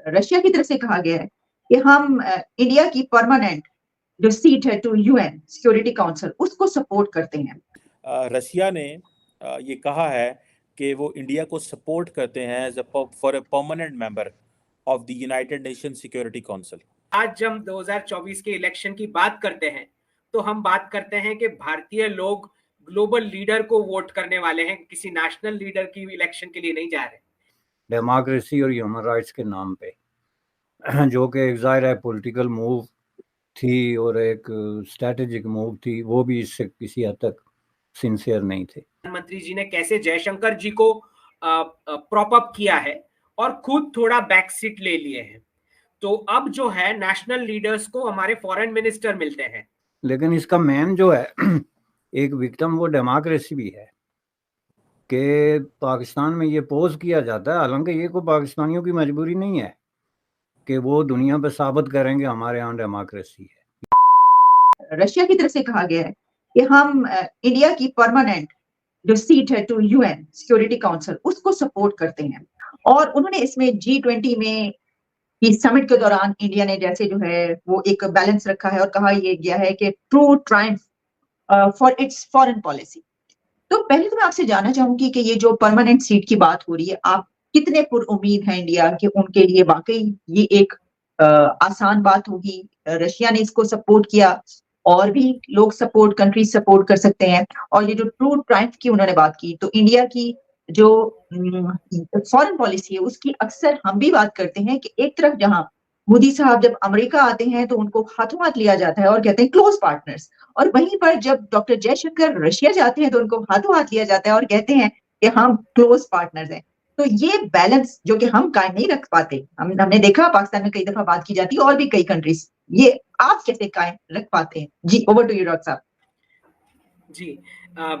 Russia की तरफ से कहा गया है कि हम इंडिया की परमानेंट जो सीट है टू यूएन सिक्योरिटी काउंसिल उसको सपोर्ट करते हैं। रशिया ने ये कहा है कि वो इंडिया को सपोर्ट करते हैं as for a permanent member of the United Nation Security Council. आज जब हम 2024 के इलेक्शन की बात करते हैं तो हम बात करते हैं कि भारतीय लोग ग्लोबल लीडर को वोट करने वाले हैं, किसी नेशनल लीडर की इलेक्शन के लिए नहीं जा रहे। डेमोक्रेसी और ह्यूमन राइट्स के नाम पे जो कि एक जाहिर है पॉलिटिकल मूव थी और एक स्ट्रेटेजिक मूव थी, वो भी इससे किसी हद तक सिंसियर नहीं थे। प्रधानमंत्री जी ने कैसे जयशंकर जी को प्रॉप अप किया है और खुद थोड़ा बैक सीट ले लिए हैं। तो अब जो है नेशनल लीडर्स को हमारे फॉरेन मिनिस्टर मिलते हैं, लेकिन इसका मेन जो है एक विक्टिम वो डेमोक्रेसी भी है कि पाकिस्तान में ये पोज किया जाता है, हालांकि ये कोई पाकिस्तानियों की मजबूरी नहीं है कि वो दुनिया पे साबित करेंगे हमारे यहाँ डेमोक्रेसी है। रशिया की तरफ से कहा गया है कि हम इंडिया की परमानेंट जो सीट है टू यूएन सिक्योरिटी काउंसिल उसको सपोर्ट करते हैं। और उन्होंने इसमें G20 में इस समिट के दौरान इंडिया ने जैसे जो है वो एक बैलेंस रखा है और कहा ये गया है कि true Triumph for its foreign policy. तो पहले तो मैं आपसे जानना चाहूंगी कि ये जो परमानेंट सीट की बात हो रही है, आप कितने पुरउम्मीद हैं इंडिया कि उनके लिए वाकई ये एक आसान बात होगी? रशिया ने इसको सपोर्ट किया, और भी लोग सपोर्ट कंट्रीज सपोर्ट कर सकते हैं। और ये जो ट्रू ट्रायम्फ की उन्होंने बात की, तो इंडिया की जो फॉरेन पॉलिसी है उसकी अक्सर हम भी बात करते हैं कि एक तरफ जहां मोदी साहब जब अमेरिका आते हैं तो उनको हाथों हाथ लिया जाता है और कहते हैं क्लोज पार्टनर्स, और वहीं पर जब डॉक्टर जयशंकर रशिया जाते हैं तो उनको हाथों हाथ लिया जाता है और कहते हैं कि हम क्लोज पार्टनर्स हैं। तो ये बैलेंस जो कि हम कायम नहीं रख पाते, हमने देखा पाकिस्तान में कई दफा बात की जाती है और भी कई कंट्रीज, ये आप कैसे कायम रख पाते हैं? जी, ओवर टू यू डॉक्टर साहब। जी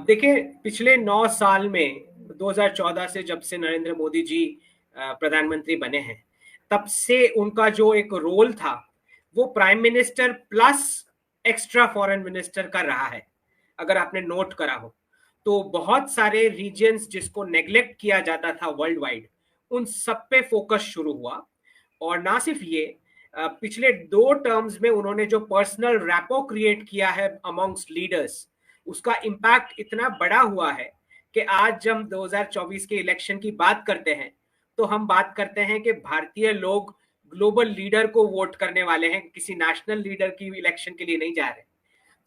देखिए, पिछले 9 साल में 2014 से जब से नरेंद्र मोदी जी प्रधानमंत्री बने हैं, तब से उनका जो एक रोल था वो prime minister plus extra foreign minister का रहा है। अगर आपने नोट करा हो तो बहुत सारे रीजन्स जिसको नेग्लेक्ट किया जाता था वर्ल्ड वाइड, उन सब पे फोकस शुरू हुआ। और ना सिर्फ ये, पिछले 2 टर्म्स में उन्होंने जो पर्सनल रैपो क्रिएट किया है अमॉन्ग्स्ट लीडर्स, उसका इम्पैक्ट इतना बड़ा हुआ है कि आज जब 2024 के इलेक्शन की बात करते हैं तो हम बात करते हैं कि भारतीय लोग ग्लोबल लीडर को वोट करने वाले हैं, किसी नेशनल लीडर की इलेक्शन के लिए नहीं जा रहे।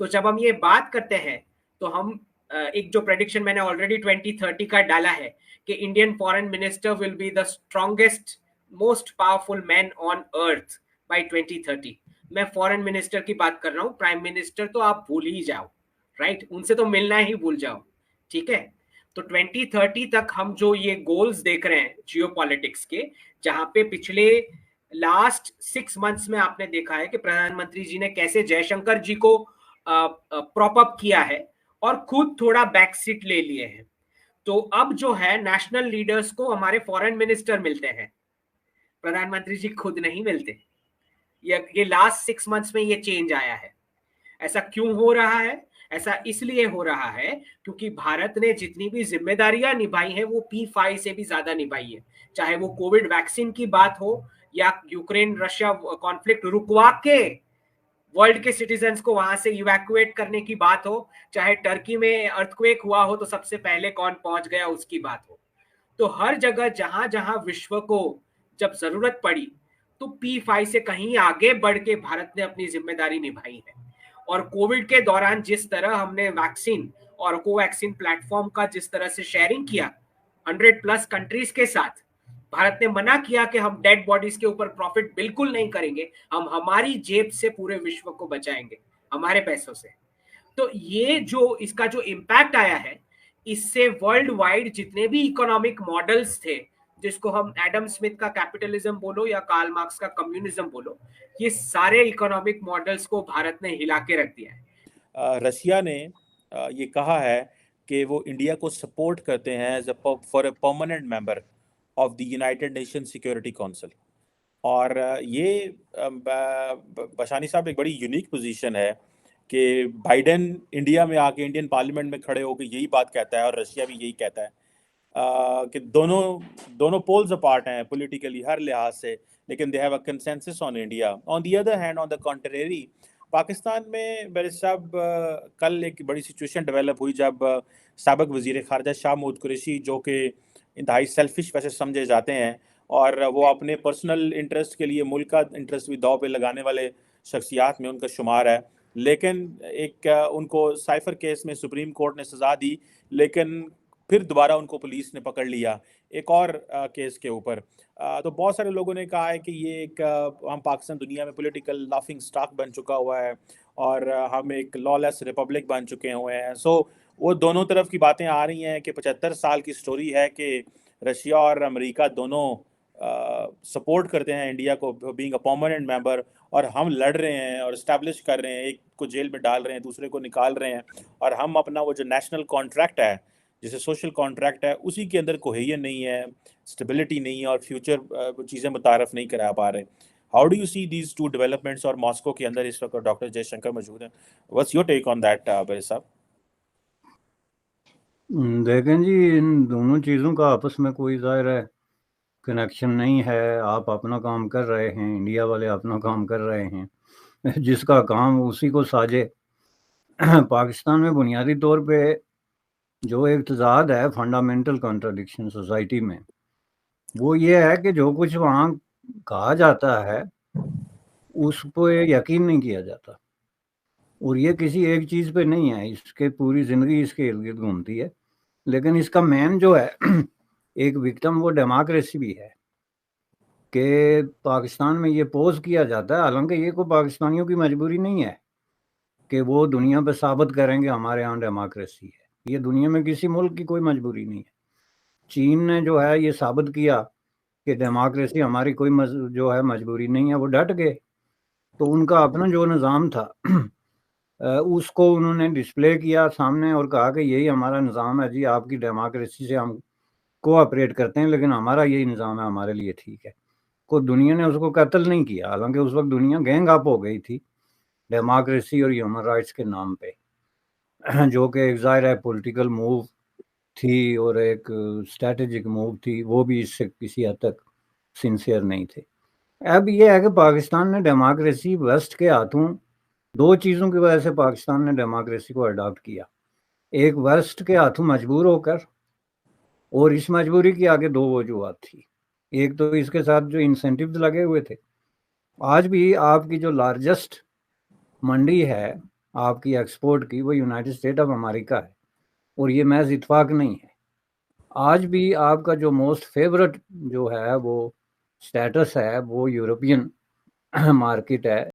तो जब हम ये बात करते हैं तो हम एक जो प्रेडिक्शन मैंने ऑलरेडी 2030 का डाला है कि Indian foreign minister will be the strongest most powerful man on earth by 2030। मैं फॉरेन मिनिस्टर की बात कर रहा हूँ, प्राइम मिनिस्टर तो आप भूल ही जाओ, राइट? उनसे तो मिलना ही भूल जाओ, ठीक है? तो 2030 तक हम जो ये गोल्स देख रहे हैं जियोपॉलिटिक्स के, जहां पे पिछले लास्ट 6 मंथ्स में आपने देखा है कि प्रधानमंत्री जी ने कैसे जयशंकर जी को प्रॉप अप किया है और खुद थोड़ा बैक सीट ले लिए हैं। तो अब जो है नेशनल लीडर्स को हमारे फॉरेन मिनिस्टर मिलते हैं, प्रधानमंत्री जी खुद नहीं मिलते। ये लास्ट 6 मंथ्स में ये चेंज आया है। ऐसा क्यों हो रहा है? ऐसा इसलिए हो रहा है क्योंकि भारत ने जितनी भी जिम्मेदारियां निभाई हैं वो P5 से भी ज्यादा निभाई है। चाहे वो कोविड वैक्सीन की बात हो या यूक्रेन रशिया कॉन्फ्लिक्ट रुकवा के वर्ल्ड के सिटीजन्स को वहां से इवैक्यूएट करने की बात हो, चाहे टर्की में अर्थक्वेक हुआ हो तो सबसे पहले कौन पहुंच गया उसकी बात हो। तो हर जगह जहां जहां विश्व को जब जरूरत पड़ी तो P5 से कहीं आगे बढ़ के भारत ने अपनी जिम्मेदारी निभाई है। और कोविड के दौरान जिस तरह हमने वैक्सीन और कोवैक्सीन प्लेटफॉर्म का जिस तरह से शेयरिंग किया 100+ कंट्रीज के साथ, भारत ने मना किया कि हम डेड बॉडीज के ऊपर प्रॉफिट बिल्कुल नहीं करेंगे, हम हमारी जेब से पूरे विश्व को बचाएंगे हमारे पैसों से। तो ये जो इसका जो इम्पैक्ट आया है, इससे वर्ल्ड वाइड जितने भी इकोनॉमिक मॉडल्स थे, जिसको हम एडम स्मिथ का कैपिटलिज्म बोलो या कार्ल मार्क्स का कम्युनिज्म बोलो, ये सारे इकोनॉमिक मॉडल्स को भारत ने हिला के रख दिया है। रशिया ने ये कहा है कि वो इंडिया को सपोर्ट करते हैं as for a permanent member of the United Nation Security Council. और ये बशानी साहब एक बड़ी यूनिक पोजीशन है कि बाइडेन इंडिया में आके इंडियन पार्लियामेंट में खड़े होकर यही बात कहता है और रशिया भी यही कहता है कि दोनों पोल्स अपार्ट हैं पॉलिटिकली हर लिहाज से, लेकिन they have a consensus on India. On the other hand, on the contrary, Pakistan में मेरे साहब कल एक बड़ी सिचुएशन डेवलप हुई जब साबिक वज़ीर ख़ारजा शाह महमूद कुरैशी, जो कि इंतहाई सेल्फिश वैसे समझे जाते हैं और वो अपने पर्सनल इंटरेस्ट के लिए मुल्क का इंटरेस्ट भी दाव पे लगाने वाले शख्सियात में उनका शुमार है, लेकिन एक उनको साइफर केस में सुप्रीम कोर्ट ने सज़ा दी, लेकिन फिर दोबारा उनको पुलिस ने पकड़ लिया एक और केस के ऊपर। तो बहुत सारे लोगों ने कहा है कि ये एक हम पाकिस्तान दुनिया में पॉलिटिकल लाफिंग स्टॉक बन चुका हुआ है और हम एक लॉलेस रिपब्लिक बन चुके हुए हैं। सो वो दोनों तरफ की बातें आ रही हैं कि 75 साल की स्टोरी है कि रशिया और अमेरिका दोनों सपोर्ट करते हैं इंडिया को बीइंग अ परमानेंट मेंबर, और हम लड़ रहे हैं और इस्टेब्लिश कर रहे हैं, एक को जेल में डाल रहे हैं, दूसरे को निकाल रहे हैं, और हम अपना वो जो नेशनल कॉन्ट्रैक्ट है, जैसे सोशल कॉन्ट्रैक्ट है, उसी के अंदर कोहेजन नहीं है, स्टेबिलिटी नहीं है और फ्यूचर चीज़ें मुतारफ़ नहीं करा पा रहे। How do you see these two developments? और मॉस्को के अंदर इस वक्त डॉक्टर जयशंकर मौजूद हैं, what's your take on that भाई साहब? देखें जी, इन दोनों चीज़ों का आपस में कोई ज़ाहिर है कनेक्शन नहीं है। आप अपना काम कर रहे हैं, इंडिया वाले अपना काम कर रहे हैं, जिसका काम उसी को साजे। पाकिस्तान में बुनियादी तौर पे जो एक तजाद है, फंडामेंटल कॉन्ट्रडिक्शन सोसाइटी में, वो ये है कि जो कुछ वहाँ कहा जाता है उस पर यकीन नहीं किया जाता, और ये किसी एक चीज़ पे नहीं है, इसके पूरी ज़िंदगी इसके इर्द गिर्द घूमती है। लेकिन इसका मेन जो है एक विक्टिम वो डेमोक्रेसी भी है कि पाकिस्तान में ये पोज किया जाता है, हालांकि ये कोई पाकिस्तानियों की मजबूरी नहीं है कि वो दुनिया पे साबित करेंगे हमारे यहाँ डेमोक्रेसी है। ये दुनिया में किसी मुल्क की कोई मजबूरी नहीं है। चीन ने जो है ये साबित किया कि डेमोक्रेसी हमारी कोई जो है मजबूरी नहीं है, वो डट गए। तो उनका अपना जो निज़ाम था उसको उन्होंने डिस्प्ले किया सामने और कहा कि यही हमारा निज़ाम है जी, आपकी डेमोक्रेसी से हम कोऑपरेट करते हैं, लेकिन हमारा यही निज़ाम है, हमारे लिए ठीक है। को दुनिया ने उसको कत्ल नहीं किया, हालांकि उस वक्त दुनिया गैंग अप हो गई थी डेमोक्रेसी और ह्यूमन राइट्स के नाम पे, जो कि एक ज़ाहिर है पॉलिटिकल मूव थी और एक स्ट्रेटेजिक मूव थी, वो भी इससे किसी हद तक सिंसियर नहीं थे। अब ये है कि पाकिस्तान ने डेमोक्रेसी वेस्ट के हाथों, दो चीज़ों की वजह से पाकिस्तान ने डेमोक्रेसी को अडॉप्ट किया। एक वेस्ट के हाथों मजबूर होकर, और इस मजबूरी की आगे दो वजूहत थी। एक तो इसके साथ जो इंसेंटिव्स लगे हुए थे। आज भी आपकी जो लार्जेस्ट मंडी है आपकी एक्सपोर्ट की, वो यूनाइटेड स्टेट ऑफ अमेरिका है, और ये महज इत्फाक नहीं है। आज भी आपका जो मोस्ट फेवरेट जो है वो स्टेटस है वो यूरोपियन मार्केट है।